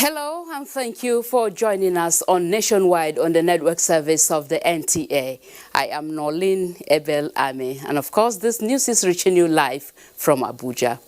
Hello and thank you for joining us on Nationwide on the network service of the NTA. I am Norlin Ebel Ame, and of course this news is reaching you live from Abuja.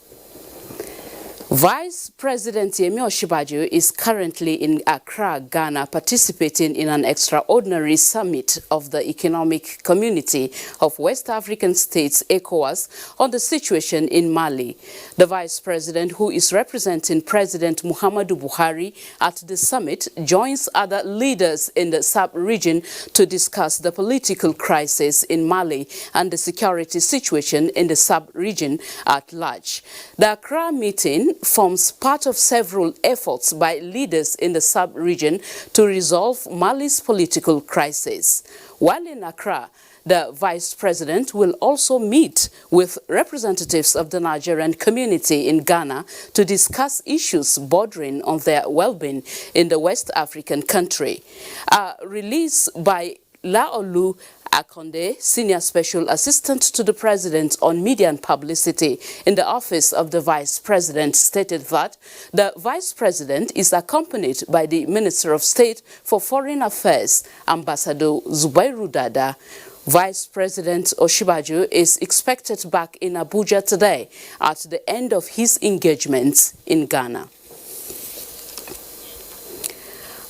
Vice President Yemi Osinbajo is currently in Accra, Ghana, participating in an extraordinary summit of the Economic Community of West African States, ECOWAS, on the situation in Mali. The Vice President, who is representing President Muhammadu Buhari at the summit, joins other leaders in the sub-region to discuss the political crisis in Mali and the security situation in the sub-region at large. The Accra meeting forms part of several efforts by leaders in the sub-region to resolve Mali's political crisis. While in Accra, the Vice President will also meet with representatives of the Nigerian community in Ghana to discuss issues bordering on their well-being in the West African country. A release by Laolu Akonde, Senior Special Assistant to the President on Media and Publicity in the Office of the Vice President, stated that the Vice President is accompanied by the Minister of State for Foreign Affairs, Ambassador Zubairu Dada. Vice President Osinbajo is expected back in Abuja today at the end of his engagements in Ghana.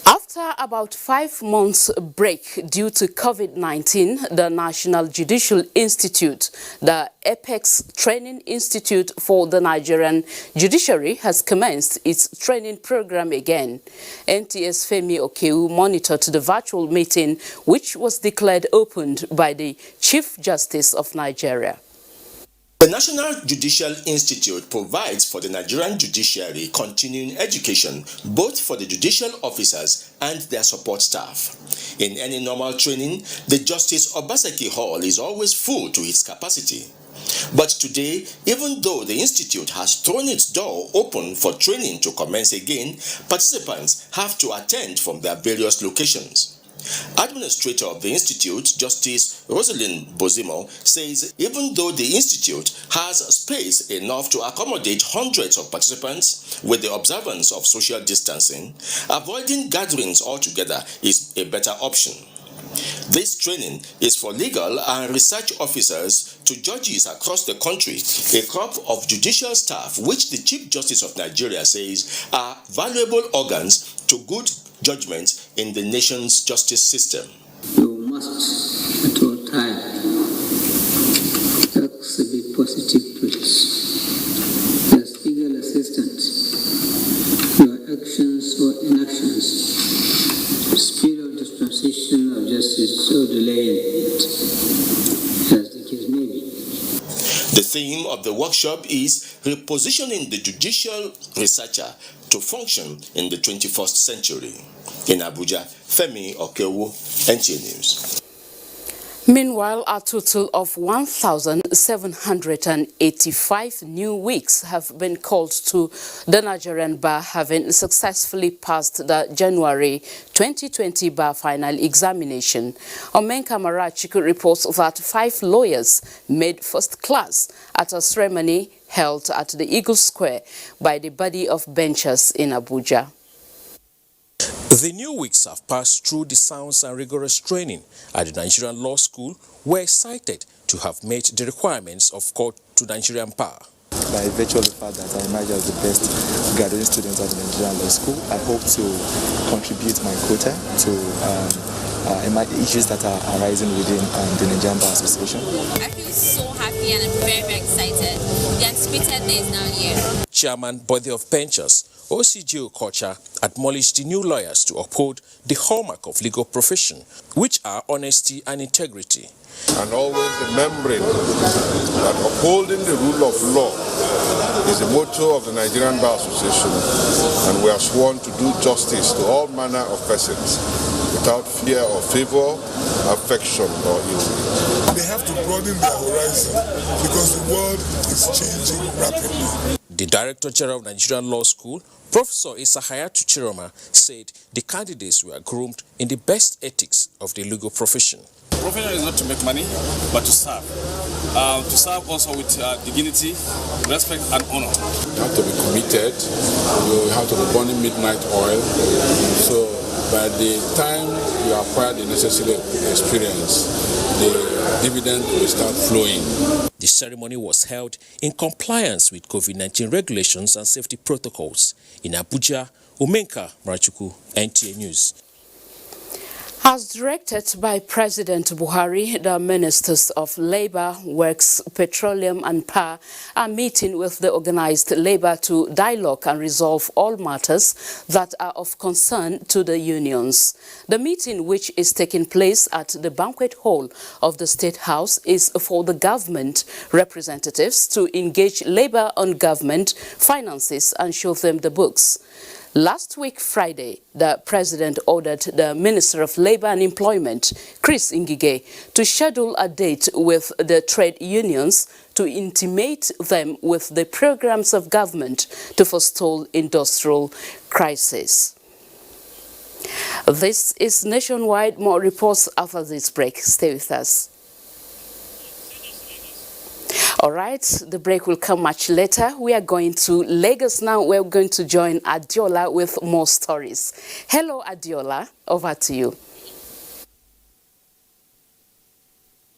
After about 5 months break due to COVID-19, the National Judicial Institute, the Apex Training Institute for the Nigerian Judiciary, has commenced its training program again. NTA's Femi Okeu monitored the virtual meeting, which was declared opened by the Chief Justice of Nigeria. The National Judicial Institute provides for the Nigerian judiciary continuing education both for the judicial officers and their support staff. In any normal training, the Justice Obaseki Hall is always full to its capacity. But today, even though the institute has thrown its door open for training to commence again, participants have to attend from their various locations. Administrator of the Institute, Justice Rosalind Bozimo, says even though the Institute has space enough to accommodate hundreds of participants with the observance of social distancing, avoiding gatherings altogether is a better option. This training is for legal and research officers to judges across the country, a crop of judicial staff which the Chief Justice of Nigeria says are valuable organs to good judgment in the nation's justice system. You must at all times exhibit positive traits. As legal assistants, your actions or inactions, speed of dispensation of justice or delaying it, as the case may be. The theme of the workshop is repositioning the judicial researcher to function in the 21st century. In Abuja, Femi Okewu, NTA News. Meanwhile, a total of 1,785 new wigs have been called to the Nigerian bar, having successfully passed the January 2020 bar final examination. Omenka Marachiku reports that 5 lawyers made first class at a ceremony held at the Eagle Square by the body of benchers in Abuja. The new wigs have passed through the sound and rigorous training at the Nigerian Law School, were cited to have met the requirements of court to Nigerian bar. By virtue of the fact that I emerged as the best graduating student at the Nigerian Law School, I hope to contribute my quota to issues that are arising within the Nigerian Bar Association. I feel so happy and I'm very, very excited. The anticipated day is now here. Chairman Body of Benchers, OCG Okocha, admonished the new lawyers to uphold the hallmark of legal profession, which are honesty and integrity. And always remembering that upholding the rule of law is the motto of the Nigerian Bar Association, and we are sworn to do justice to all manner of persons without fear or favor, affection or ill will. They have to broaden their horizon because the world is changing rapidly. The Director General of Nigerian Law School, Professor Isahayatu Chiroma, said the candidates were groomed in the best ethics of the legal profession. profession is not to make money, but to serve. To serve also with dignity, respect, and honor. You have to be committed. You have to be burning midnight oil. So by the time you acquire the necessary experience, the dividend will start flowing. The ceremony was held in compliance with COVID-19 regulations and safety protocols. In Abuja, Umenka Marachuku, NTA News. As directed by President Buhari, the Ministers of Labour, Works, Petroleum and Power are meeting with the organized labour to dialogue and resolve all matters that are of concern to the unions. The meeting, which is taking place at the banquet hall of the State House, is for the government representatives to engage labour on government finances and show them the books. Last week, Friday, the President ordered the Minister of Labour and Employment, Chris Ngige, to schedule a date with the trade unions to intimate them with the programs of government to forestall industrial crisis. This is Nationwide. More reports after this break. Stay with us. All right, the break will come much later. We are going to Lagos now. We're going to join Adiola with more stories. Hello, Adiola. Over to you.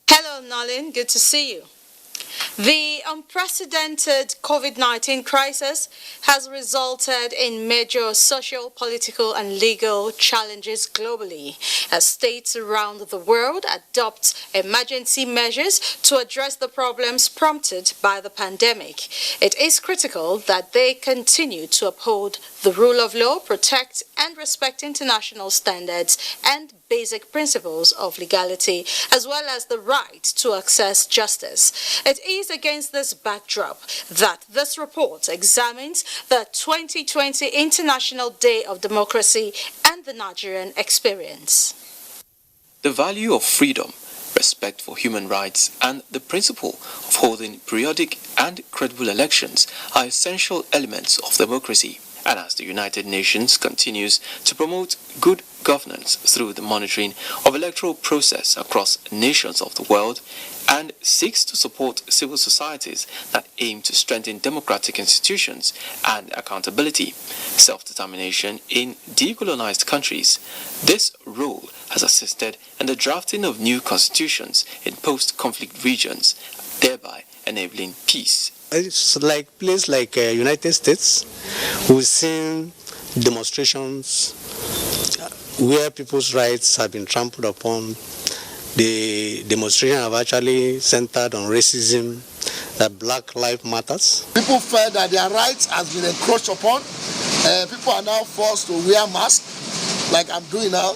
Hello, Nolin. Good to see you. The unprecedented COVID-19 crisis has resulted in major social, political and legal challenges globally as states around the world adopt emergency measures to address the problems prompted by the pandemic. It is critical that they continue to uphold the rule of law, protect and respect international standards and basic principles of legality, as well as the right to access justice. It is against this backdrop that this report examines the 2020 International Day of Democracy and the Nigerian experience. The value of freedom, respect for human rights, and the principle of holding periodic and credible elections are essential elements of democracy. And as the United Nations continues to promote good governance through the monitoring of electoral process across nations of the world and seeks to support civil societies that aim to strengthen democratic institutions and accountability, self-determination in decolonized countries, this role has assisted in the drafting of new constitutions in post-conflict regions, thereby enabling peace. It's like place like United States. We've seen demonstrations where people's rights have been trampled upon. The demonstration have actually centered on racism, that Black Lives Matters. People felt that their rights has been encroached upon. People are now forced to wear masks, like I'm doing now.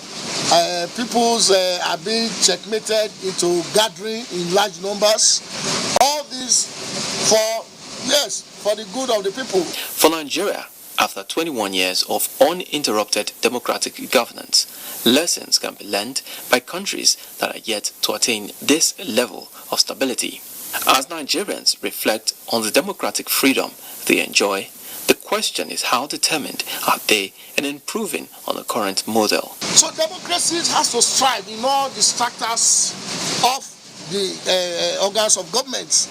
People are being checkmated into gathering in large numbers. All this for the good of the people. For Nigeria, after 21 years of uninterrupted democratic governance, lessons can be learned by countries that are yet to attain this level of stability. As Nigerians reflect on the democratic freedom they enjoy, the question is how determined are they in improving on the current model? So democracy has to strive in all the structures of the organs of government.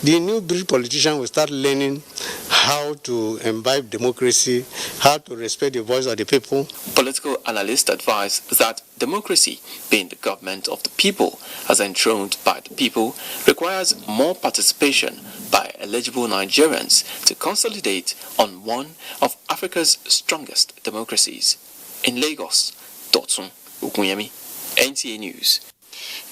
The new breed politician will start learning how to imbibe democracy, how to respect the voice of the people. Political analysts advise that democracy, being the government of the people as enthroned by the people, requires more participation by eligible Nigerians to consolidate on one of Africa's strongest democracies. In Lagos, Dotun Okunyemi, NTA News.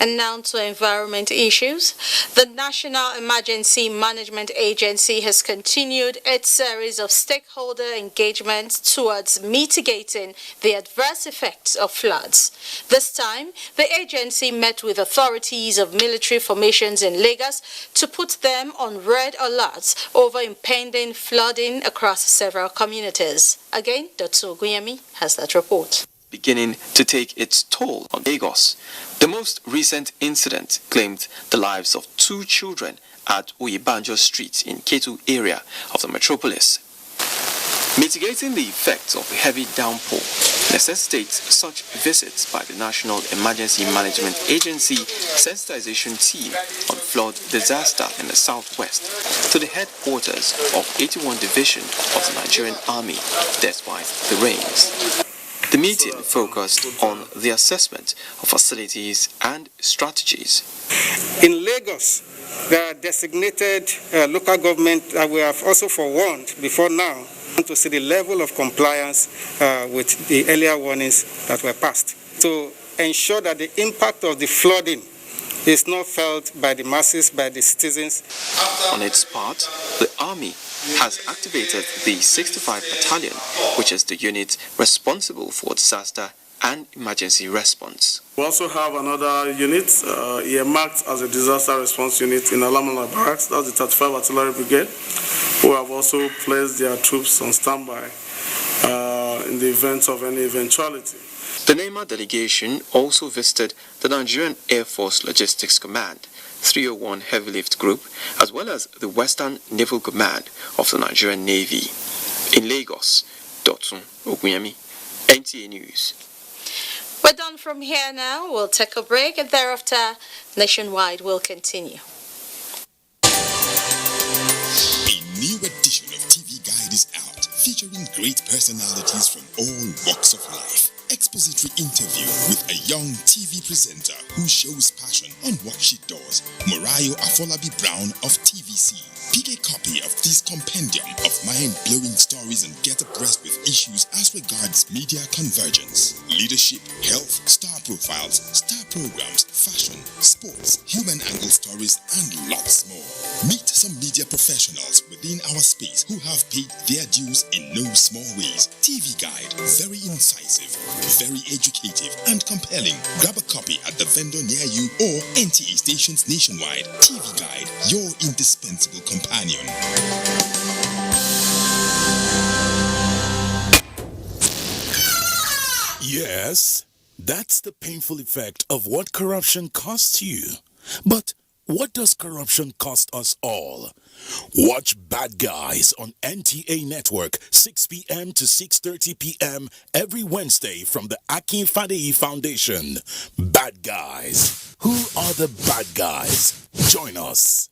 And now to environment issues. The National Emergency Management Agency has continued its series of stakeholder engagements towards mitigating the adverse effects of floods. This time, the agency met with authorities of military formations in Lagos to put them on red alerts over impending flooding across several communities. Again, Dr. Guyemi has that report. Beginning to take its toll on Lagos. The most recent incident claimed the lives of 2 children at Oyebanjo Street in Ketu area of the metropolis. Mitigating the effects of a heavy downpour necessitates such visits by the National Emergency Management Agency sensitization team on flood disaster in the southwest to the headquarters of 81 Division of the Nigerian Army despite the rains. The meeting focused on the assessment of facilities and strategies. In Lagos, there are designated local government that we have also forewarned before now to see the level of compliance with the earlier warnings that were passed, to ensure that the impact of the flooding is not felt by the masses, by the citizens. On its part, the Army has activated the 65 Battalion, which is the unit responsible for disaster and emergency response. We also have another unit earmarked as a disaster response unit in Alamala Barracks, that's the 35 Artillery Brigade, who have also placed their troops on standby in the event of any eventuality. The NEMA delegation also visited the Nigerian Air Force Logistics Command, 301 Heavy Lift Group, as well as the Western Naval Command of the Nigerian Navy. In Lagos, Dotun Ogunyemi, NTA News. We're done from here now. We'll take a break and thereafter Nationwide will continue. A new edition of TV Guide is out, featuring great personalities from all walks of life. Expository interview with a young TV presenter who shows passion on what she does, Morayo Afolabi Brown of TVC. Pick a copy of this compendium of mind-blowing stories and get abreast with issues as regards media convergence, leadership, health, star profiles, star programs, fashion, sports, human angle stories, and lots more. Meet some media professionals within our space who have paid their dues in no small ways. TV Guide, very incisive, very educative and compelling. Grab a copy at the vendor near you or NTA stations nationwide. TV Guide, your indispensable companion. Yes, that's the painful effect of what corruption costs you. But what does corruption cost us all? Watch Bad Guys on NTA Network, 6 p.m. to 6:30 p.m. every Wednesday from the Akin Fadeyi Foundation. Bad Guys. Who are the bad guys? Join us.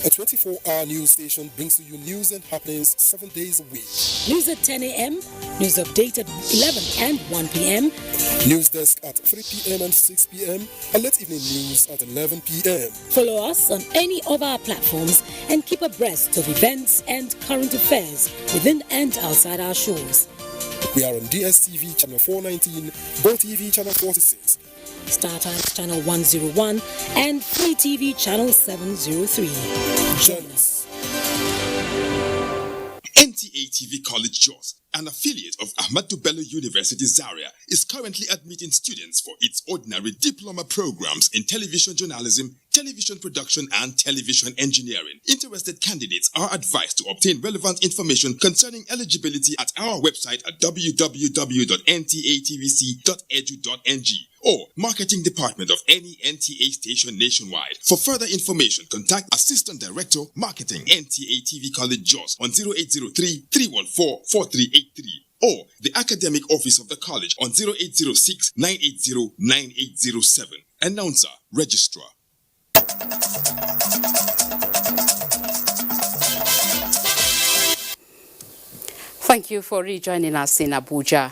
A 24-hour news station brings to you news and happenings 7 days a week. News at 10 a.m., news update at 11 and 1 p.m. News desk at 3 p.m. and 6 p.m. and late evening news at 11 p.m. Follow us on any of our platforms and keep abreast of events and current affairs within and outside our shores. We are on DSTV channel 419, GoTV channel 46, StarTimes channel 101 and Free TV channel 703. Join us. NTA TV College Jos, an affiliate of Ahmadu Bello University Zaria, is currently admitting students for its ordinary diploma programs in television journalism, television production, and television engineering. Interested candidates are advised to obtain relevant information concerning eligibility at our website at www.ntatvc.edu.ng or marketing department of any NTA station nationwide. For further information, contact Assistant Director, Marketing, NTA TV College Jos on 0803-314-4383 or the Academic Office of the College on 0806-980-9807. Announcer, Registrar. Thank you for rejoining us in Abuja.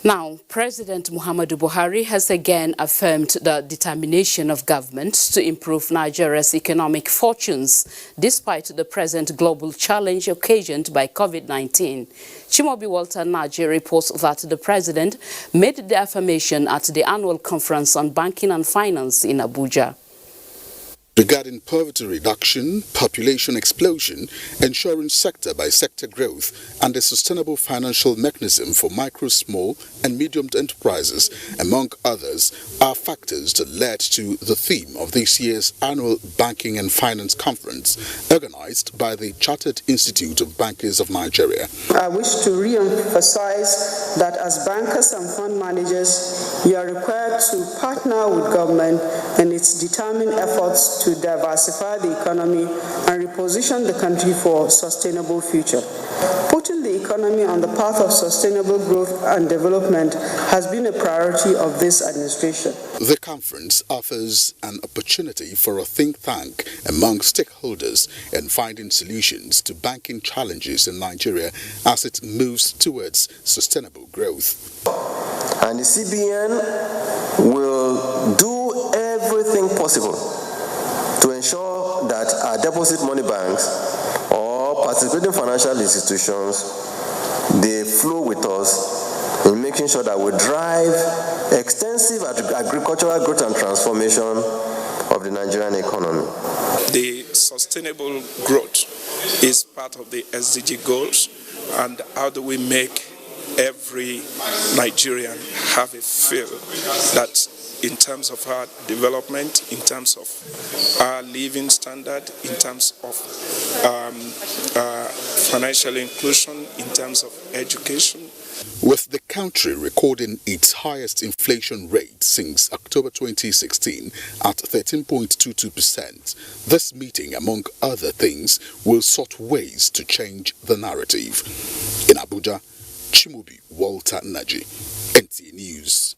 Now, President Muhammadu Buhari has again affirmed the determination of government to improve Nigeria's economic fortunes despite the present global challenge occasioned by COVID-19. Chimobi Walter Naji reports that the president made the affirmation at the annual conference on banking and finance in Abuja. regarding poverty reduction, population explosion, ensuring sector-by-sector growth, and a sustainable financial mechanism for micro, small, and medium enterprises, among others, are factors that led to the theme of this year's annual Banking and Finance Conference, organized by the Chartered Institute of Bankers of Nigeria. I wish to re-emphasize that as bankers and fund managers, you are required to partner with government in its determined efforts to diversify the economy and reposition the country for a sustainable future. Putting the economy on the path of sustainable growth and development has been a priority of this administration. The conference offers an opportunity for a think tank among stakeholders in finding solutions to banking challenges in Nigeria as it moves towards sustainable growth. And the CBN will do everything possible to ensure that our deposit money banks or participating financial institutions, they flow with us in making sure that we drive extensive agricultural growth and transformation of the Nigerian economy. The sustainable growth is part of the SDG goals, and how do we make every Nigerian have a feel that in terms of our development, in terms of our living standard, in terms of financial inclusion, in terms of education. With the country recording its highest inflation rate since October 2016 at 13.22%, this meeting, among other things, will sort ways to change the narrative. In Abuja, Chimubi Walter Naji, NTA News.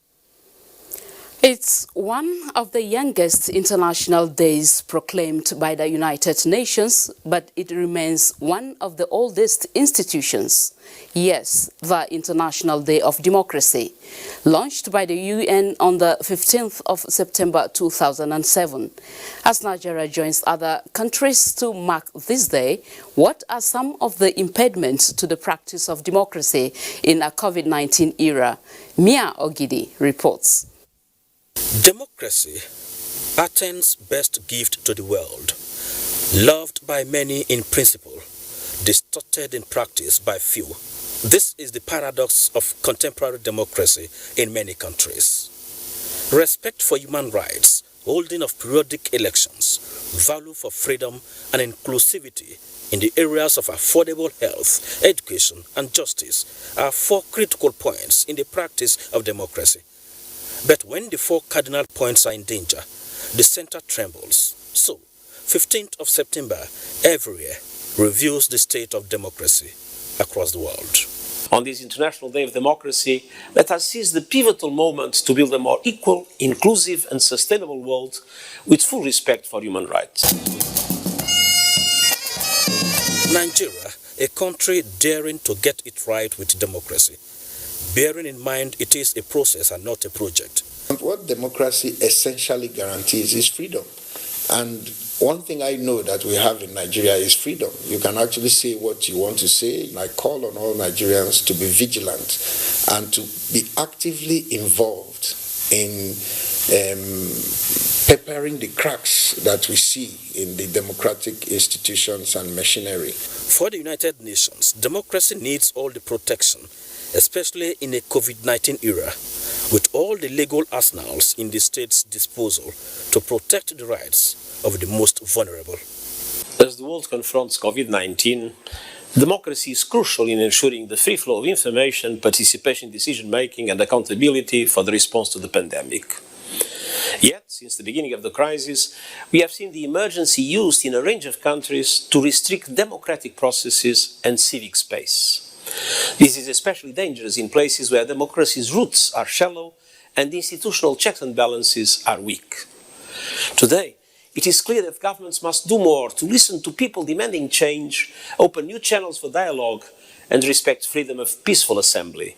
It's one of the youngest international days proclaimed by the United Nations, but it remains one of the oldest institutions. Yes, the International Day of Democracy, launched by the UN on the 15th of September 2007. As Nigeria joins other countries to mark this day, what are some of the impediments to the practice of democracy in a COVID-19 era? Mia Ogidi reports. Democracy, Athens' best gift to the world, loved by many in principle, distorted in practice by few. This is the paradox of contemporary democracy in many countries. Respect for human rights, holding of periodic elections, value for freedom and inclusivity in the areas of affordable health, education and justice are four critical points in the practice of democracy. But when the four cardinal points are in danger, the center trembles. So, 15th of September every year reviews the state of democracy across the world. On this International Day of Democracy, let us seize the pivotal moment to build a more equal, inclusive and sustainable world with full respect for human rights. Nigeria, a country daring to get it right with democracy, bearing in mind it is a process and not a project. What democracy essentially guarantees is freedom. And one thing I know that we have in Nigeria is freedom. You can actually say what you want to say. I call on all Nigerians to be vigilant and to be actively involved in peppering the cracks that we see in the democratic institutions and machinery. For the United Nations, democracy needs all the protection, especially in a COVID-19 era, with all the legal arsenals in the state's disposal to protect the rights of the most vulnerable. As the world confronts COVID-19, democracy is crucial in ensuring the free flow of information, participation in decision-making and accountability for the response to the pandemic. Yet, since the beginning of the crisis, we have seen the emergency used in a range of countries to restrict democratic processes and civic space. This is especially dangerous in places where democracy's roots are shallow and the institutional checks and balances are weak. Today, it is clear that governments must do more to listen to people demanding change, open new channels for dialogue, and respect freedom of peaceful assembly.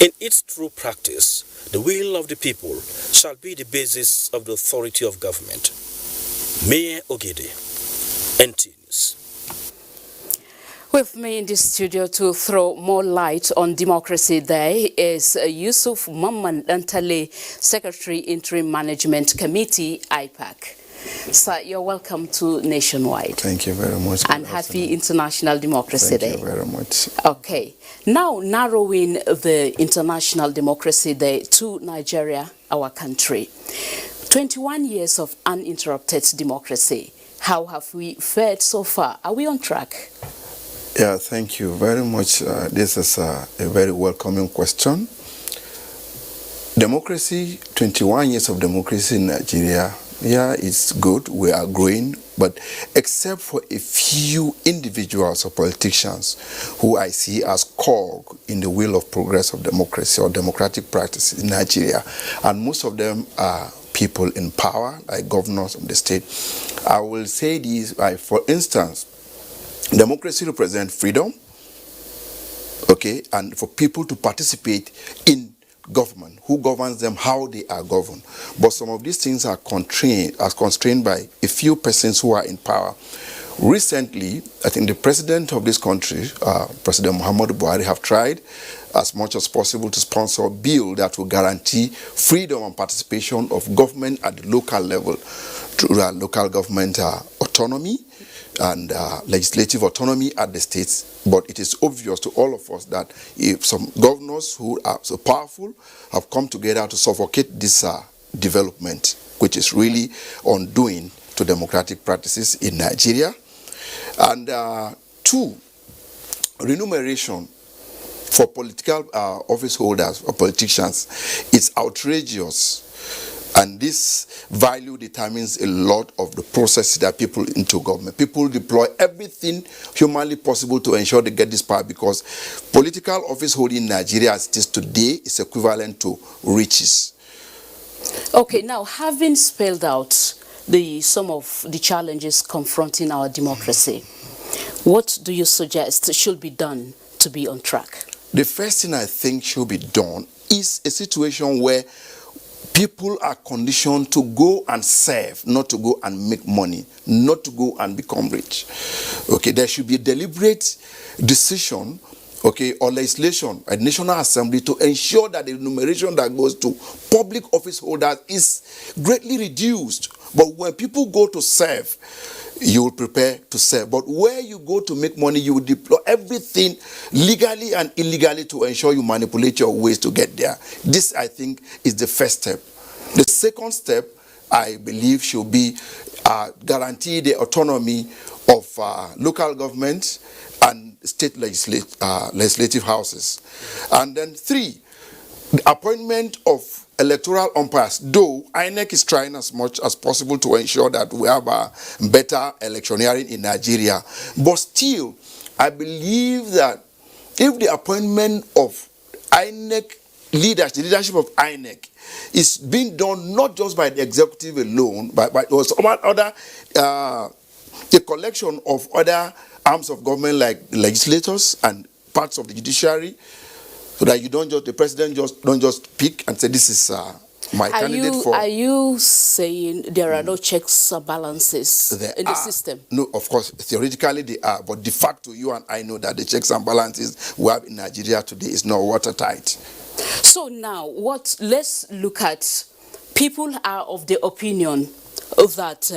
In its true practice, the will of the people shall be the basis of the authority of government. Mayor Ogidi, NTA News. With me in the studio to throw more light on Democracy Day is Yusuf Mamman Dantale, Secretary Interim Management Committee, IPAC. Sir, you're welcome to Nationwide. Thank you very much. And happy International Democracy Day. Thank you very much. Okay. Now, narrowing the International Democracy Day to Nigeria, our country. 21 years of uninterrupted democracy. How have we fared so far? Are we on track? Yeah, thank you very much. This is a very welcoming question. Democracy, 21 years of democracy in Nigeria, yeah, it's good. We are growing. But except for a few individuals or politicians who I see as cog in the wheel of progress of democracy or democratic practices in Nigeria, and most of them are people in power, like governors of the state, I will say these, for instance, democracy represents freedom, okay, and for people to participate in government, who governs them, how they are governed. But some of these things are constrained by a few persons who are in power. Recently, I think the president of this country, President Muhammadu Buhari, have tried as much as possible to sponsor a bill that will guarantee freedom and participation of government at the local level through local government autonomy and legislative autonomy at the states. But it is obvious to all of us that if some governors who are so powerful have come together to suffocate this development, which is really undoing to democratic practices in Nigeria. And two, remuneration for political office holders or politicians is outrageous. And this value determines a lot of the process that people into government. People deploy everything humanly possible to ensure they get this power, because political office holding in Nigeria as it is today is equivalent to riches. Okay, now having spelled out some of the challenges confronting our democracy, what do you suggest should be done to be on track? The first thing I think should be done is a situation where people are conditioned to go and serve, not to go and make money, not to go and become rich. Okay, there should be a deliberate decision, okay, or legislation at National Assembly to ensure that the remuneration that goes to public office holders is greatly reduced. But when people go to serve, you will prepare to serve. But where you go to make money, you will deploy everything legally and illegally to ensure you manipulate your ways to get there. This, I think, is the first step. The second step, I believe, should be guarantee the autonomy of local government and state legislative houses. And then three, the appointment of electoral umpires, though INEC is trying as much as possible to ensure that we have a better electioneering in Nigeria. But still, I believe that if the appointment of INEC leaders, the leadership of INEC, is being done not just by the executive alone, but also other, a collection of other arms of government like legislators and parts of the judiciary, so that you don't just, the president don't just pick and say, this is my candidate for. Are you saying there are no checks or balances in the system? No, of course, theoretically they are, but de facto you and I know that the checks and balances we have in Nigeria today is not watertight. So now, let's look at, people are of the opinion that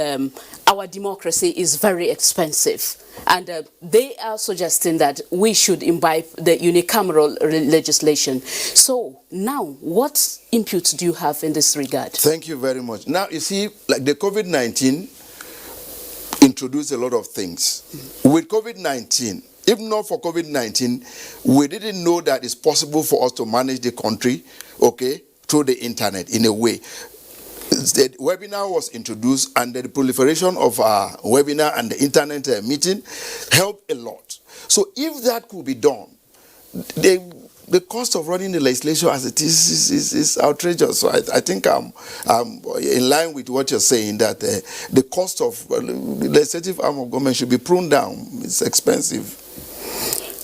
our democracy is very expensive, and they are suggesting that we should imbibe the unicameral legislation. So now, what input do you have in this regard? Thank you very much. Now, you see, like the COVID-19 introduced a lot of things. With COVID-19, if not for COVID-19, we didn't know that it's possible for us to manage the country, okay, through the internet in a way. The webinar was introduced, and the proliferation of our webinar and the internet meeting helped a lot. So if that could be done, the cost of running the legislation as it is outrageous. So I think I'm in line with what you're saying, that the cost of the legislative arm of government should be pruned down. It's expensive.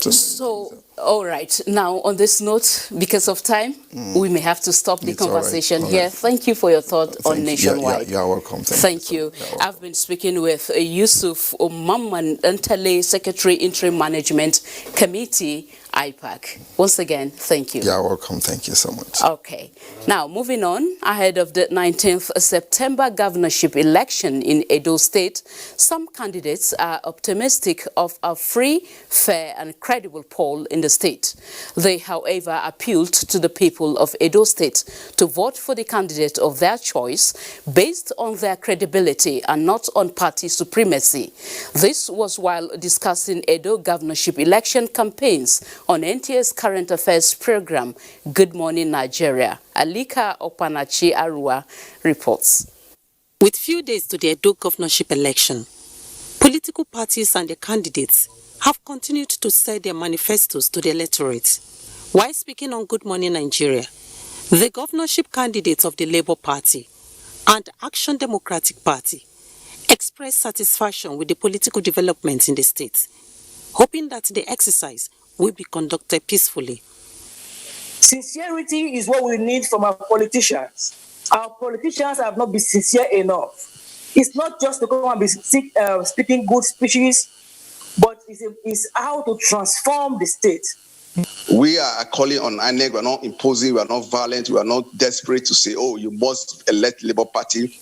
So, all right. Now, on this note, because of time, we may have to stop the conversation here. Right. Thank you for your thought on Nationwide. You're welcome. Thank you. I've been speaking with Yusuf Mamman Ntale, Secretary Interim Management Committee IPAC. Once again, thank you. You're welcome. Thank you so much. Okay. Now, moving on, ahead of the 19th September governorship election in Edo State, some candidates are optimistic of a free, fair and credible poll in the state. They, however, appealed to the people of Edo State to vote for the candidate of their choice based on their credibility and not on party supremacy. This was while discussing Edo governorship election campaigns on NTA's current affairs program, Good Morning Nigeria. Alika Opanachi Arua reports. With few days to the Edo governorship election, political parties and their candidates have continued to sell their manifestos to the electorate. While speaking on Good Morning Nigeria, the governorship candidates of the Labour Party and Action Democratic Party expressed satisfaction with the political developments in the state, hoping that the exercise will be conducted peacefully. Sincerity is what we need from our politicians. Our politicians have not been sincere enough. It's not just to come and be speaking good speeches, but it's how to transform the state. We are calling on INEC. We are not imposing. We are not violent. We are not desperate to say, oh, you must elect Labour Party.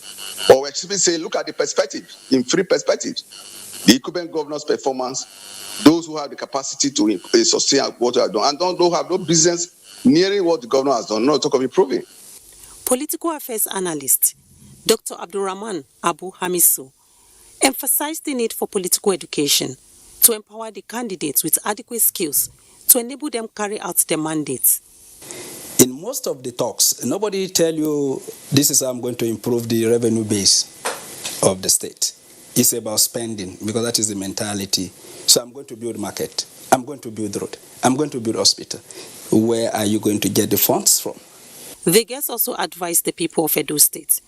But we're simply saying, look at the perspective, in three perspectives. The incumbent governor's performance, those who have the capacity to sustain what they have done, and those who have no business nearing what the governor has done, not talk of improving. Political affairs analyst Dr. Abdurrahman Abu Hamisu emphasized the need for political education to empower the candidates with adequate skills to enable them carry out their mandates. In most of the talks, nobody tell you this is how I'm going to improve the revenue base of the state. It's about spending, because that is the mentality. So I'm going to build market. I'm going to build road. I'm going to build hospital. Where are you going to get the funds from? The guests also advised the people of Edo State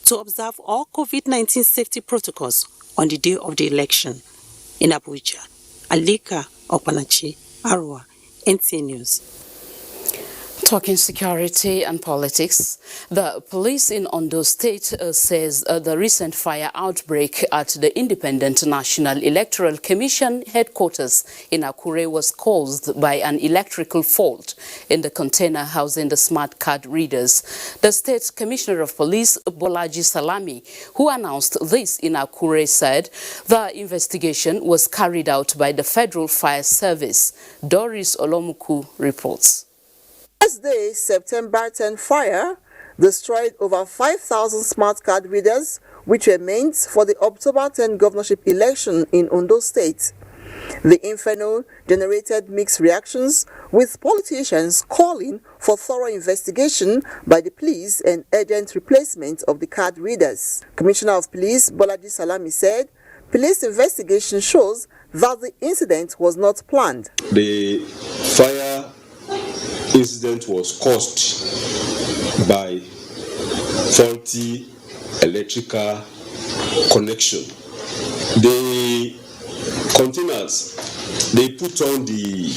to observe all COVID-19 safety protocols on the day of the election. In Abuja, Alika Opanachi Arua, NTA News. Talking security and politics, the police in Ondo State says the recent fire outbreak at the Independent National Electoral Commission headquarters in Akure was caused by an electrical fault in the container housing the smart card readers. The State Commissioner of Police, Bolaji Salami, who announced this in Akure, said the investigation was carried out by the Federal Fire Service. Doris Olomuku reports. Thursday, September 10 fire destroyed over 5,000 smart card readers, which were meant for the October 10 governorship election in Ondo State. The inferno generated mixed reactions, with politicians calling for thorough investigation by the police and urgent replacement of the card readers. Commissioner of Police Bolaji Salami said police investigation shows that the incident was not planned. The fire incident was caused by faulty electrical connection. The containers, they put on the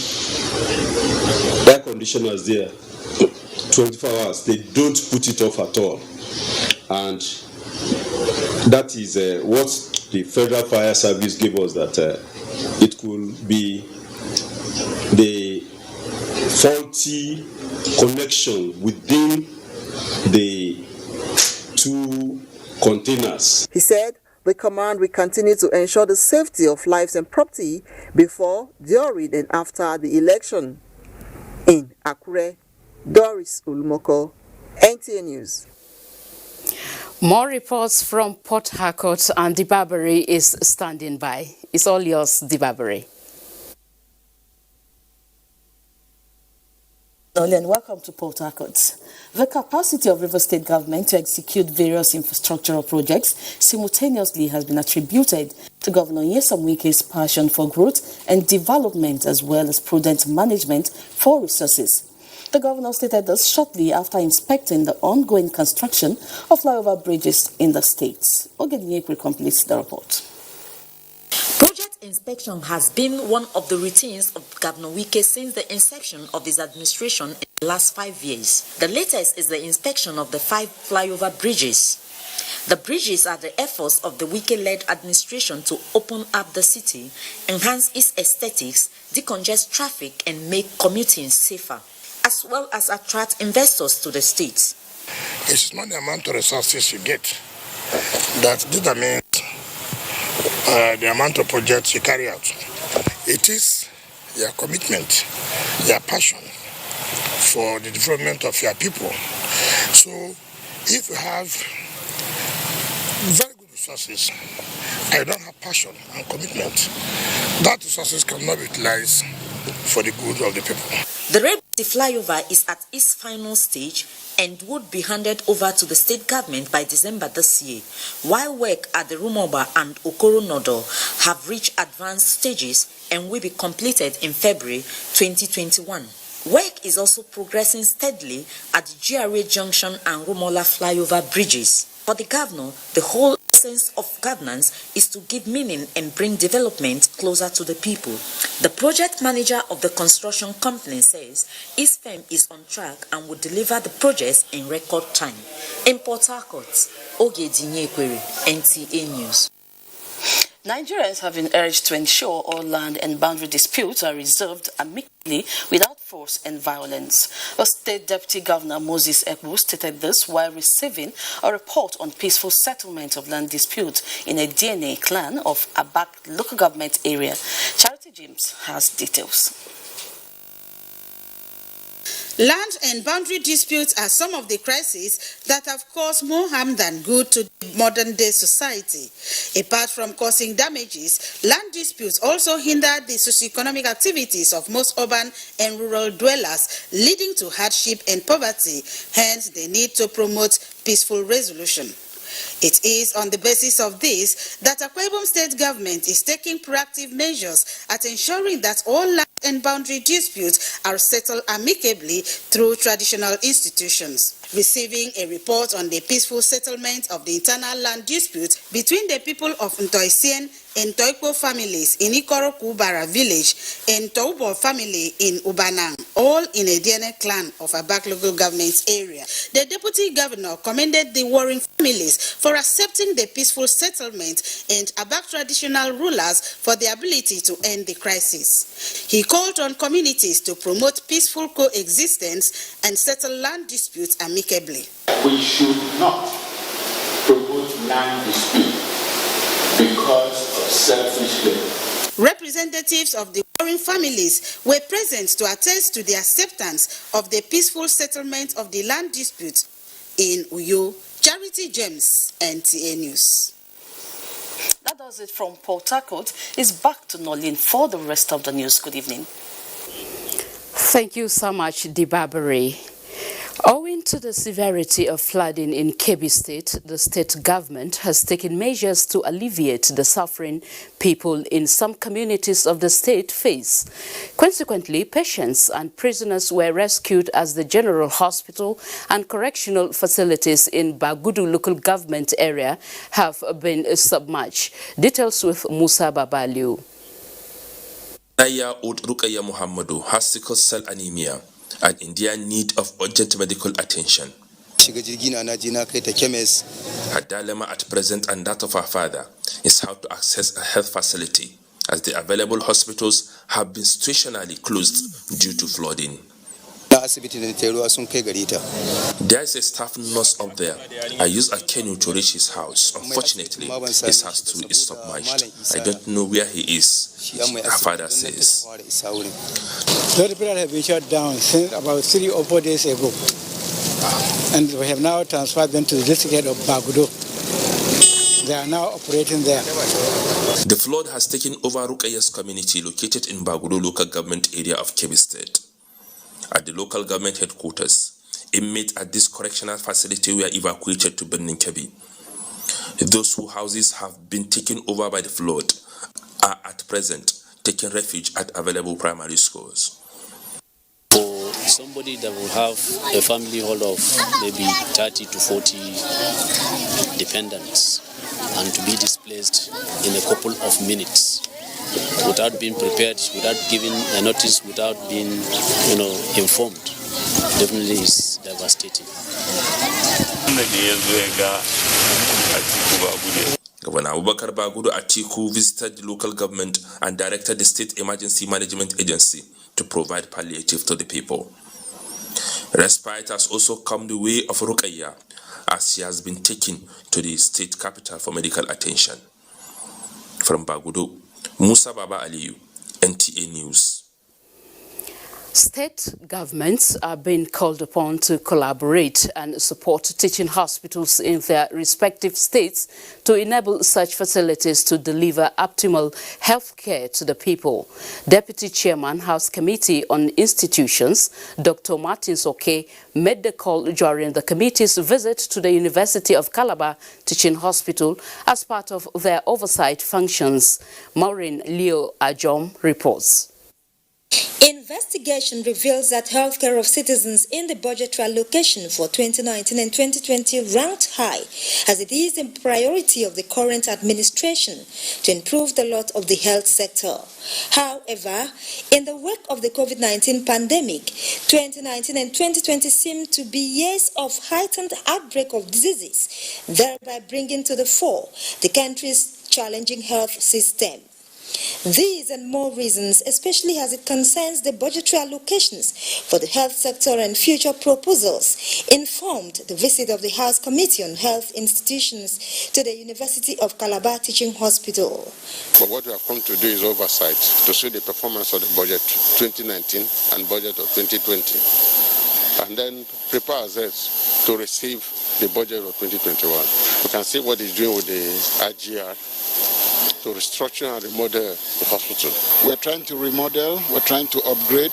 air conditioners there 24 hours. They don't put it off at all. And that is what the Federal Fire Service gave us, that it could be the faulty connection within the two containers. He said the command will continue to ensure the safety of lives and property before, during and after the election. In Akure, Doris Ulmoko, NTA News. More reports from Port Harcourt, and Dibabari is standing by. It's all yours, Dibabari. And welcome to Port Harcourt. The capacity of River State government to execute various infrastructural projects simultaneously has been attributed to Governor Nyesom Wike's passion for growth and development, as well as prudent management for resources. The governor stated this shortly after inspecting the ongoing construction of flyover bridges in the state. Ogednyekwe completes the report. Project inspection has been one of the routines of Governor Wike since the inception of his administration in the last 5 years. The latest is the inspection of the 5 flyover bridges. The bridges are the efforts of the Wike-led administration to open up the city, enhance its aesthetics, decongest traffic and make commuting safer, as well as attract investors to the state. It's not the amount of resources you get that determines the amount of projects you carry out. It is your commitment, your passion for the development of your people. So if you have very good resources and you don't have passion and commitment, that resources cannot be utilized for the good of the people. The Rebsi flyover is at its final stage and would be handed over to the state government by December this year, while work at the Rumoba and Okoro Nodo have reached advanced stages and will be completed in February 2021. Work is also progressing steadily at the GRA Junction and Rumola flyover bridges. For the governor, the whole essence of governance is to give meaning and bring development closer to the people. The project manager of the construction company says his firm is on track and will deliver the projects in record time. In Port Harcourt, Ogedinye Kweri, NTA News. Nigerians have been urged to ensure all land and boundary disputes are resolved amicably without force and violence. A State Deputy Governor Moses Ekbu stated this while receiving a report on peaceful settlement of land disputes in a DNA clan of Abak local government area. Charity James has details. Land and boundary disputes are some of the crises that have caused more harm than good to modern-day society. Apart from causing damages, land disputes also hinder the socio-economic activities of most urban and rural dwellers, leading to hardship and poverty. Hence, the need to promote peaceful resolution. It is on the basis of this that Akwa Ibom State Government is taking proactive measures at ensuring that all land and boundary disputes are settled amicably through traditional institutions. Receiving a report on the peaceful settlement of the internal land dispute between the people of Ntoisien and Toikpo families in Ikoro Kubara village and Toubo family in Ubanang, all in a DNA clan of Abak local government area. The deputy governor commended the warring families for accepting the peaceful settlement and Abak traditional rulers for the ability to end the crisis. He called on communities to promote peaceful coexistence and settle land disputes amicably. We should not promote land disputes because of selfish gain. Representatives of the warring families were present to attest to the acceptance of the peaceful settlement of the land dispute in Uyo. Charity James, NTA News. That does it from Port Harcourt. It's back to Nolin for the rest of the news. Good evening. Thank you so much, Dibabari. Owing to the severity of flooding in Kebbi State, the state government has taken measures to alleviate the suffering people in some communities of the state face. Consequently, patients and prisoners were rescued as the General Hospital and correctional facilities in Bagudu local government area have been submerged. Details with Musa Babaliu. Naya Oud Rukaya Muhammadu has sickle cell anemia and in their need of urgent medical attention. Her dilemma at present and that of her father is how to access a health facility, as the available hospitals have been situationally closed due to flooding. There is a staff nurse up there. I used a canoe to reach his house. Unfortunately, his house too is submerged. I don't know where he is, her father says. The people have been shut down since about 3 or 4 days ago. And we have now transferred them to the district head of Bagudo. They are now operating there. The flood has taken over Rukaya's community located in Bagudo local government area of Kebbi State. At the local government headquarters, inmates at this correctional facility were evacuated to Benin Kebbi. Those whose houses have been taken over by the flood are at present taking refuge at available primary schools. For somebody that will have a family hold of maybe 30 to 40 dependents and to be displaced in a couple of minutes without being prepared, without giving a notice, without being, informed, definitely is devastating. Governor Abubakar Bagudu Atiku visited the local government and directed the State Emergency Management Agency to provide palliative to the people. Respite has also come the way of Rukaya, as she has been taken to the state capital for medical attention. From Bagudu, Musa Baba Aliyu, NTA News. State governments are being called upon to collaborate and support teaching hospitals in their respective states to enable such facilities to deliver optimal health care to the people. Deputy Chairman, House Committee on Institutions, Dr. Martin Soke, made the call during the committee's visit to the University of Calabar Teaching Hospital as part of their oversight functions. Maureen Leo Ajom reports. Investigation reveals that healthcare of citizens in the budgetary allocation for 2019 and 2020 ranked high, as it is a priority of the current administration to improve the lot of the health sector. However, in the wake of the COVID-19 pandemic, 2019 and 2020 seem to be years of heightened outbreak of diseases, thereby bringing to the fore the country's challenging health system. These and more reasons, especially as it concerns the budgetary allocations for the health sector and future proposals, informed the visit of the House Committee on Health Institutions to the University of Calabar Teaching Hospital. But what we have come to do is oversight to see the performance of the budget 2019 and budget of 2020, and then prepare ourselves to receive the budget of 2021. We can see what it's doing with the IGR to restructure and remodel the hospital. We're trying to remodel, we're trying to upgrade,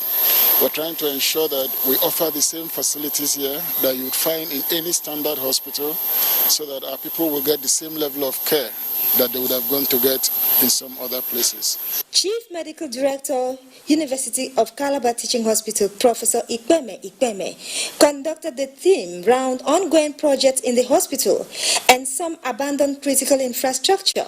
we're trying to ensure that we offer the same facilities here that you would find in any standard hospital, so that our people will get the same level of care that they would have gone to get in some other places. Chief Medical Director, University of Calabar Teaching Hospital, Professor Ikpeme, conducted the theme round ongoing projects in the hospital and some abandoned critical infrastructure,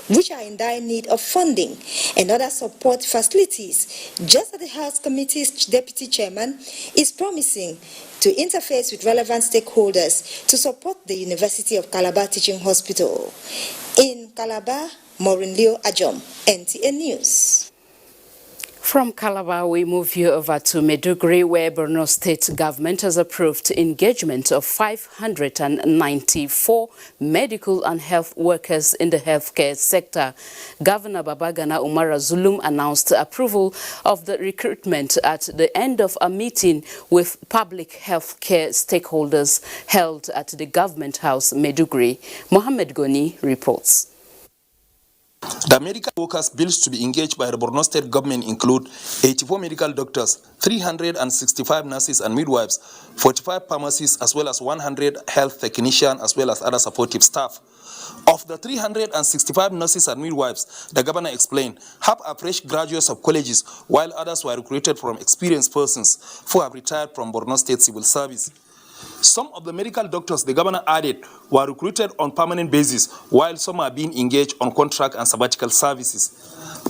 which are in dire need of funding and other support facilities, just as the House Committee's Deputy Chairman is promising to interface with relevant stakeholders to support the University of Calabar Teaching Hospital. In Calabar, Maureen Leo Ajom, NTA News. From Calabar, we move you over to Maiduguri, where Borno State government has approved engagement of 594 medical and health workers in the healthcare sector. Governor Babagana Umara Zulum announced approval of the recruitment at the end of a meeting with public healthcare stakeholders held at the Government House, Maiduguri. Mohammed Goni reports. The medical workers bills to be engaged by the Borno State government include 84 medical doctors, 365 nurses and midwives, 45 pharmacists, as well as 100 health technicians, as well as other supportive staff. Of the 365 nurses and midwives, the governor explained, half are fresh graduates of colleges, while others were recruited from experienced persons who have retired from Borno State Civil Service. Some of the medical doctors, the governor added, were recruited on permanent basis, while some are being engaged on contract and sabbatical services.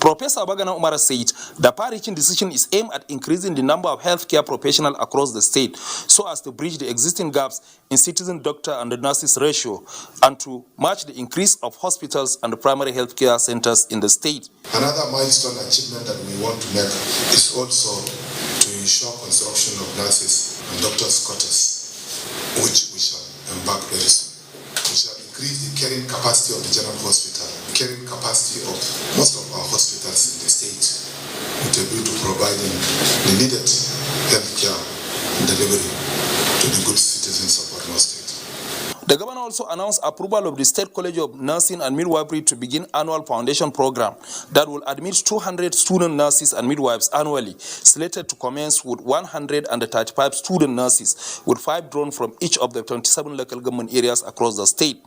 Professor Babagana Umara said the far-reaching decision is aimed at increasing the number of healthcare professionals across the state so as to bridge the existing gaps in citizen doctor and the nurses ratio and to match the increase of hospitals and the primary healthcare centers in the state. Another milestone achievement that we want to make is also to ensure construction of nurses and doctors' quarters, which we shall embark very soon. We shall increase the carrying capacity of the general hospital, the carrying capacity of most of our hospitals in the state, with a view to providing the needed health care and delivery to the good citizens of Borno State. The governor also announced approval of the State College of Nursing and Midwifery to begin annual foundation program that will admit 200 student nurses and midwives annually, slated to commence with 135 student nurses, with 5 drawn from each of the 27 local government areas across the state.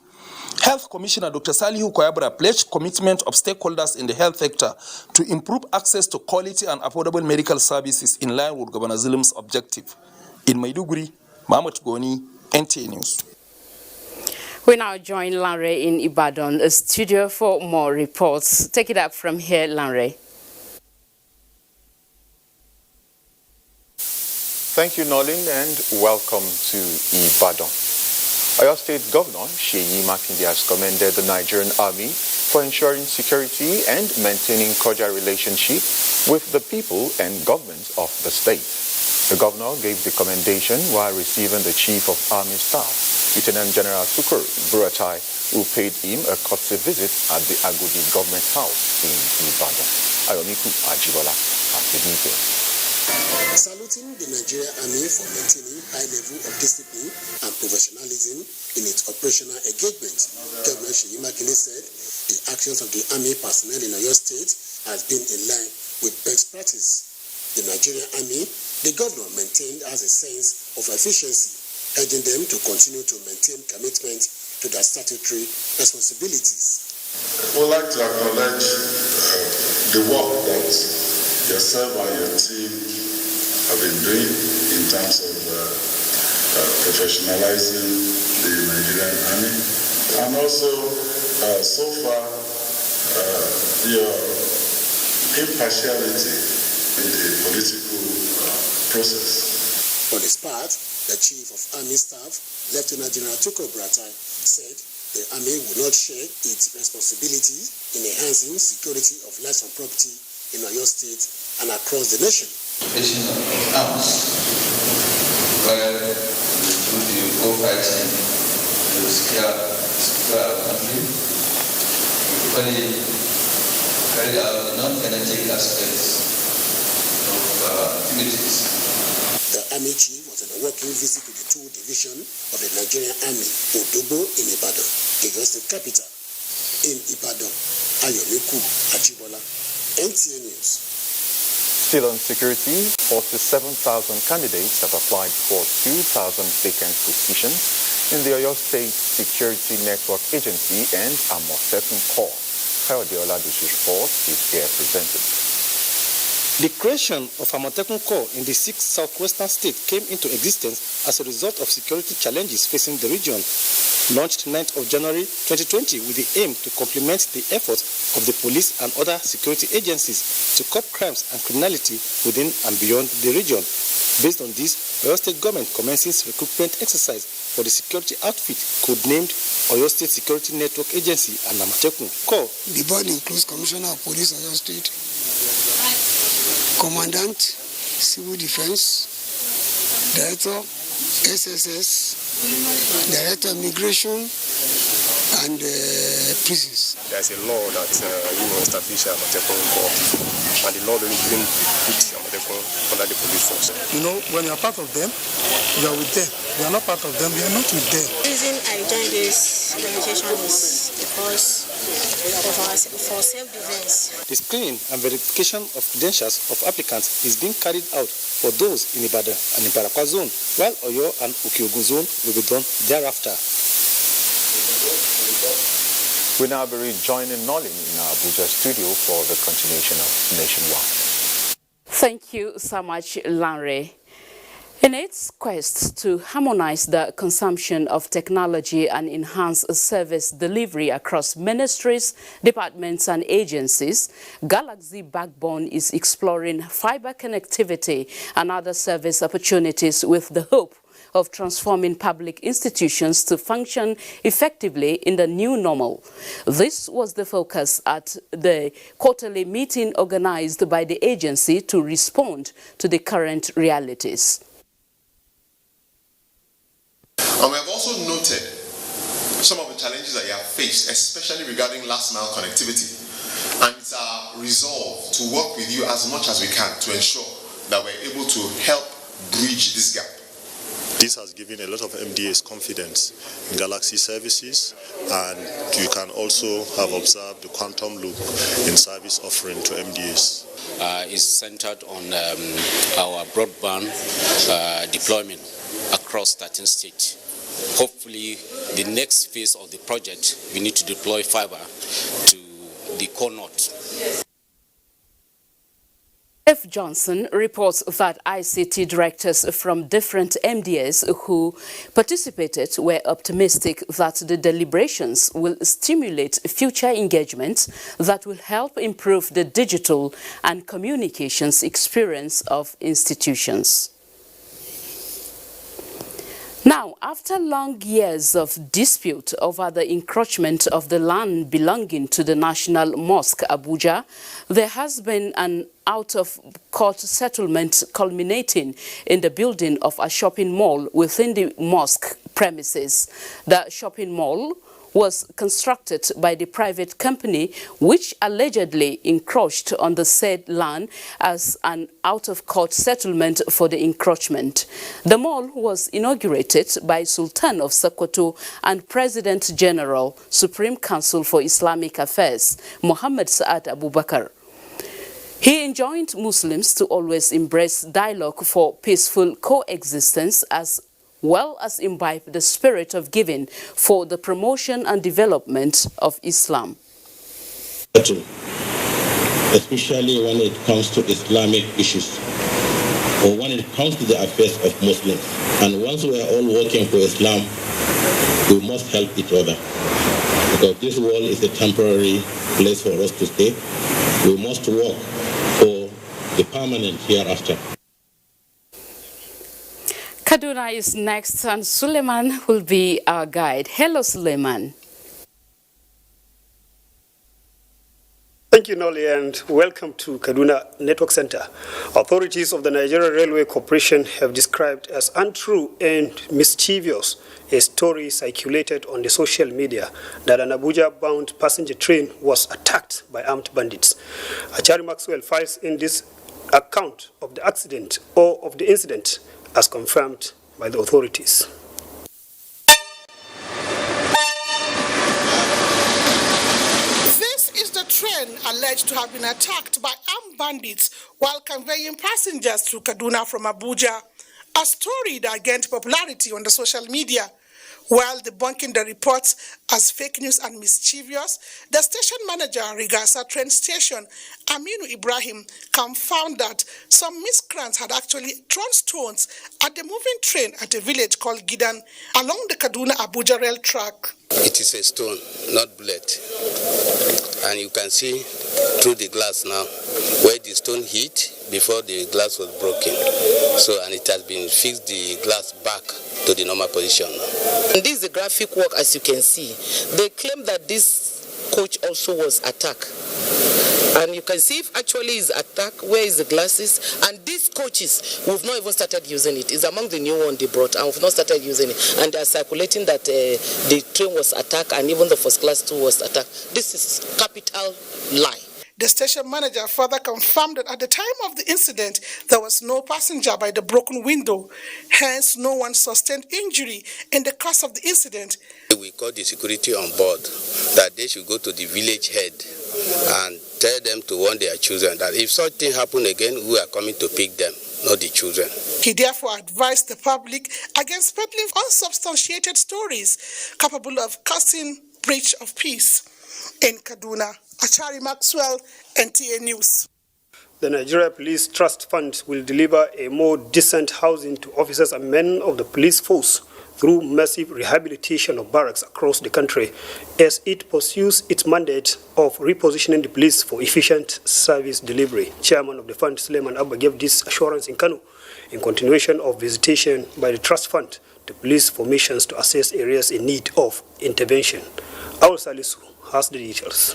Health Commissioner Dr. Salihu Koyabra pledged commitment of stakeholders in the health sector to improve access to quality and affordable medical services in line with Governor Zulum's objective. In Maiduguri, Mahmoud Goni, NTA News. We now join Lanre in Ibadan, a studio for more reports. Take it up from here, Lanre. Thank you, Nolin, and welcome to Ibadan. Oyo State Governor Seyi Makinde has commended the Nigerian Army for ensuring security and maintaining cordial relationship with the people and government of the state. The governor gave the commendation while receiving the Chief of Army Staff, Lieutenant General Tukur Buratai, who paid him a courtesy visit at the Agodi Government House in Ibadan. Ayomiku Ajibola has the details. Saluting the Nigerian Army for maintaining high level of discipline and professionalism in its operational engagement, Governor Seyi Makinde said the actions of the Army personnel in Oyo State has been in line with best practice. The Nigerian Army, the governor maintained as a sense of efficiency, urging them to continue to maintain commitment to their statutory responsibilities. We'd like to acknowledge the work that yourself and your team have been doing in terms of professionalizing the Nigerian Army, and also so far your impartiality in the political process. On his part, the Chief of Army Staff, Lieutenant General Tukur Buratai, said the Army will not share its responsibility in enhancing security of lives and property in Oyo State and across the nation. Nation of arms, where we do the co-fighting to secure our country, we only carry out non-kinetic aspects of activities. The Army Chief was on a working visit to the 2 Division of the Nigerian Army, Odogbo in Ibadan, the state capital. In Ibadan, Ayomiku Ajibola, NTA News. Still on security, 47,000 candidates have applied for 2,000 vacant positions in the Oyo State Security Network Agency and Amotekun Corps. Kayode Oladu's report is here presented. The creation of Amotekun Corps in the 6 southwestern states came into existence as a result of security challenges facing the region. Launched 9th of January 2020 with the aim to complement the efforts of the police and other security agencies to curb crimes and criminality within and beyond the region. Based on this, Oyo State government commences recruitment exercise for the security outfit codenamed Oyo State Security Network Agency and Amotekun Corps. The board includes Commissioner of Police Oyo State, Commandant, Civil Defense, Director, SSS, Director of Immigration, and prisons. There's a law that establishes Amotekun Corps, and the law don't even put Amotekun under the police force. When you're part of them, you are with them. You are not part of them, you are not with them. The reason I joined this organization is because for self-defense. The screening and verification of credentials of applicants is being carried out for those in Ibadan and Ibarakwa zone, while Oyo and Okiogun zone will be done thereafter. We now be rejoining Nolin in our Abuja studio for the continuation of Nationwide. Thank you so much, Lanre. In its quest to harmonize the consumption of technology and enhance service delivery across ministries, departments and agencies, Galaxy Backbone is exploring fiber connectivity and other service opportunities with the hope of transforming public institutions to function effectively in the new normal. This was the focus at the quarterly meeting organized by the agency to respond to the current realities. And we have also noted some of the challenges that you have faced, especially regarding last mile connectivity. And it's our resolve to work with you as much as we can to ensure that we're able to help bridge this gap. This has given a lot of MDAs confidence in Galaxy services, and you can also have observed the quantum loop in service offering to MDAs. Is centered on our broadband deployment across 13 states. Hopefully, the next phase of the project, we need to deploy fiber to the core north. F. Johnson reports that ICT directors from different MDAs who participated were optimistic that the deliberations will stimulate future engagements that will help improve the digital and communications experience of institutions. Now, after long years of dispute over the encroachment of the land belonging to the National Mosque, Abuja, there has been an out-of-court settlement culminating in the building of a shopping mall within the mosque premises. The shopping mall was constructed by the private company which allegedly encroached on the said land as an out-of-court settlement for the encroachment. The mall was inaugurated by Sultan of Sokoto and President General, Supreme Council for Islamic Affairs, Muhammad Saad Abubakar. He enjoined Muslims to always embrace dialogue for peaceful coexistence as well as imbibe the spirit of giving for the promotion and development of Islam. Especially when it comes to Islamic issues or when it comes to the affairs of Muslims. And once we are all working for Islam, we must help each other. Because this world is a temporary place for us to stay. We must work for the permanent hereafter. Kaduna is next and Suleiman will be our guide. Hello, Suleiman. Thank you, Noli, and welcome to Kaduna Network Center. Authorities of the Nigerian Railway Corporation have described as untrue and mischievous a story circulated on the social media that an Abuja-bound passenger train was attacked by armed bandits. Achari Maxwell files in this account of the accident or of the incident as confirmed by the authorities. This is the train alleged to have been attacked by armed bandits while conveying passengers to Kaduna from Abuja, a story that gained popularity on the social media. While debunking the reports as fake news and mischievous, the station manager, Rigasa train station, Aminu Ibrahim, confirmed that some miscreants had actually thrown stones at the moving train at a village called Gidan along the Kaduna-Abuja rail track. It is a stone, not bullet. And you can see through the glass now where the stone hit before the glass was broken. So, and it has been fixed the glass back to the normal position now. And this is the graphic work, as you can see. They claim that this coach also was attacked. And you can see if actually is attacked, where is the glasses? And these coaches, we've not even started using it. It's among the new one they brought, and we've not started using it. And they're circulating that the train was attacked, and even the first class too was attacked. This is capital lie. The station manager further confirmed that at the time of the incident, there was no passenger by the broken window. Hence, no one sustained injury in the course of the incident. We called the security on board that they should go to the village head and tell them to warn their children that if something happens again, we are coming to pick them, not the children. He therefore advised the public against peddling unsubstantiated stories capable of causing breach of peace. In Kaduna, Achari Maxwell, NTA News. The Nigeria Police Trust Fund will deliver a more decent housing to officers and men of the police force through massive rehabilitation of barracks across the country as it pursues its mandate of repositioning the police for efficient service delivery. Chairman of the fund, Suleiman Abba, gave this assurance in Kano in continuation of visitation by the Trust Fund to police formations to assess areas in need of intervention. Awal Salisu has the details.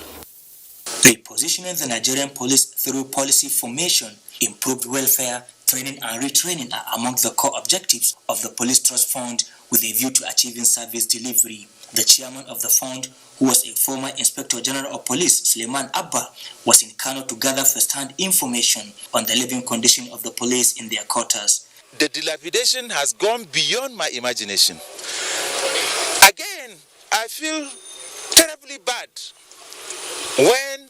Repositioning the Nigerian police through policy formation, improved welfare, training and retraining are among the core objectives of the Police Trust Fund with a view to achieving service delivery. The chairman of the fund, who was a former Inspector General of Police, Suleiman Abba, was in Kano to gather first-hand information on the living condition of the police in their quarters. The dilapidation has gone beyond my imagination. Again, I feel terribly bad when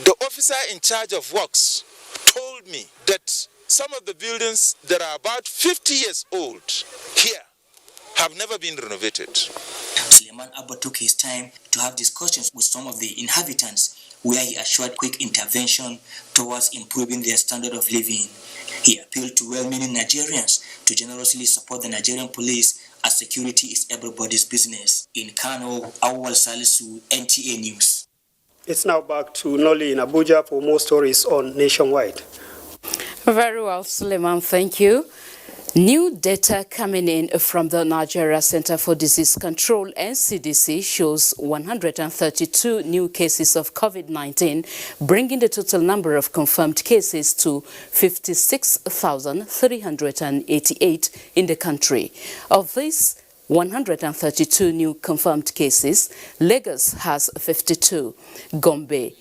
the officer in charge of works told me that some of the buildings that are about 50 years old here have never been renovated. Suleiman Abba took his time to have discussions with some of the inhabitants where he assured quick intervention towards improving their standard of living. He appealed to well-meaning Nigerians to generously support the Nigerian police as security is everybody's business. In Kano, Awal Salisu, NTA News. It's now back to Noli in Abuja for more stories on Nationwide. Very well, Suleiman, thank you. New data coming in from the Nigeria Center for Disease Control (NCDC) shows 132 new cases of COVID-19, bringing the total number of confirmed cases to 56,388 in the country. Of these 132 new confirmed cases, Lagos has 52, Gombe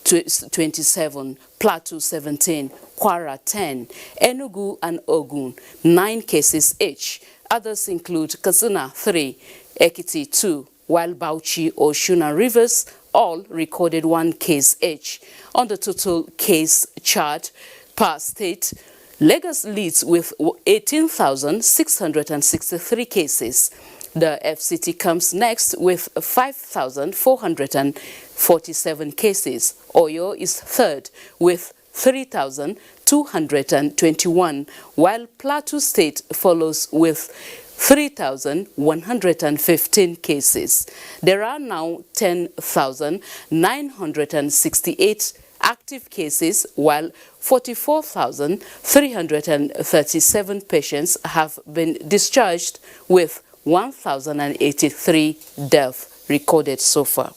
27, Plateau 17, Kwara 10, Enugu and Ogun 9 cases each. Others include Katsina 3, Ekiti 2, while Bauchi, Osun and Rivers all recorded 1 case each. On the total case chart per state, Lagos leads with 18,663 cases. The FCT comes next with 5,447 cases. Oyo is third with 3,221, while Plateau State follows with 3,115 cases. There are now 10,968 active cases, while 44,337 patients have been discharged, with 1,083 deaths recorded so far.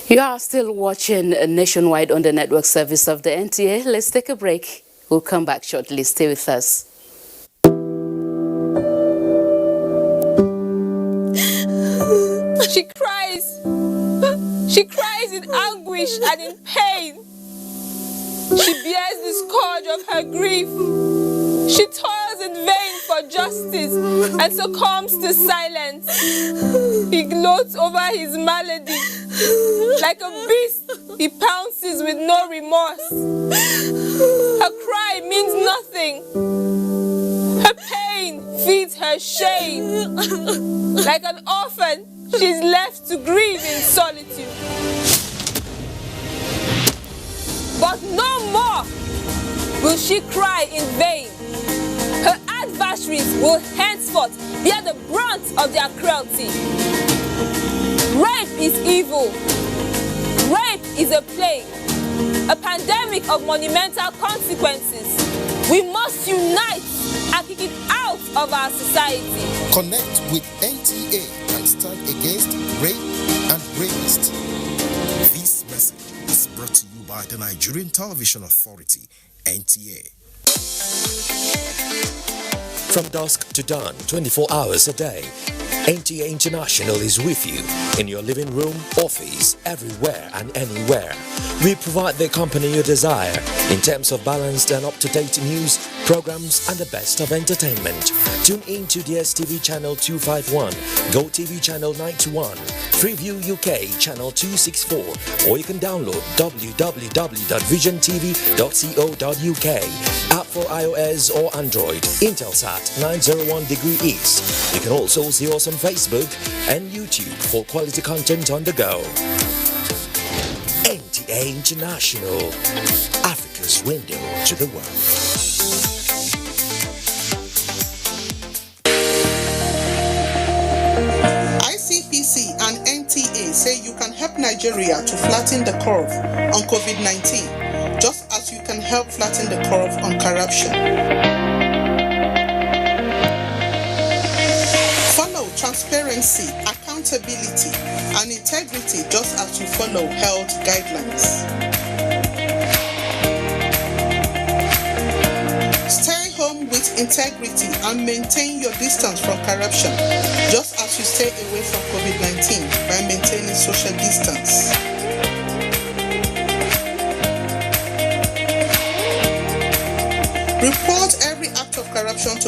You are still watching Nationwide on the network service of the NTA. Let's take a break. We'll come back shortly. Stay with us. She cries. She cries in anguish and in pain. She bears the scourge of her grief. She toils in vain for justice and succumbs to silence. He gloats over his malady. Like a beast, he pounces with no remorse. Her cry means nothing. Her pain feeds her shame. Like an orphan, she's left to grieve in solitude. But no more will she cry in vain. Her adversaries will henceforth bear the brunt of their cruelty. Rape is evil. Rape is a plague, a pandemic of monumental consequences. We must unite and kick it out of our society. Connect with NTA and stand against rape and rapists. This message is brought to you by the Nigerian Television Authority, NTA. From dusk to dawn, 24 hours a day, NTA International is with you in your living room, office, everywhere and anywhere. We provide the company you desire in terms of balanced and up-to-date news, programs and the best of entertainment. Tune in to DSTV channel 251, GoTV channel 91, Freeview UK channel 264, or you can download www.visiontv.co.uk. App for iOS or Android, Intelsat 901 degree east. You can also see us on Facebook and YouTube for quality content on the go. NTA International, Africa's window to the world. ICPC and NTA say you can help Nigeria to flatten the curve on COVID-19, just as you can help flatten the curve on corruption. Follow transparency, accountability, and integrity just as you follow health guidelines. Stay home with integrity and maintain your distance from corruption, just as you stay away from COVID-19 by maintaining social distance. Report every act of corruption to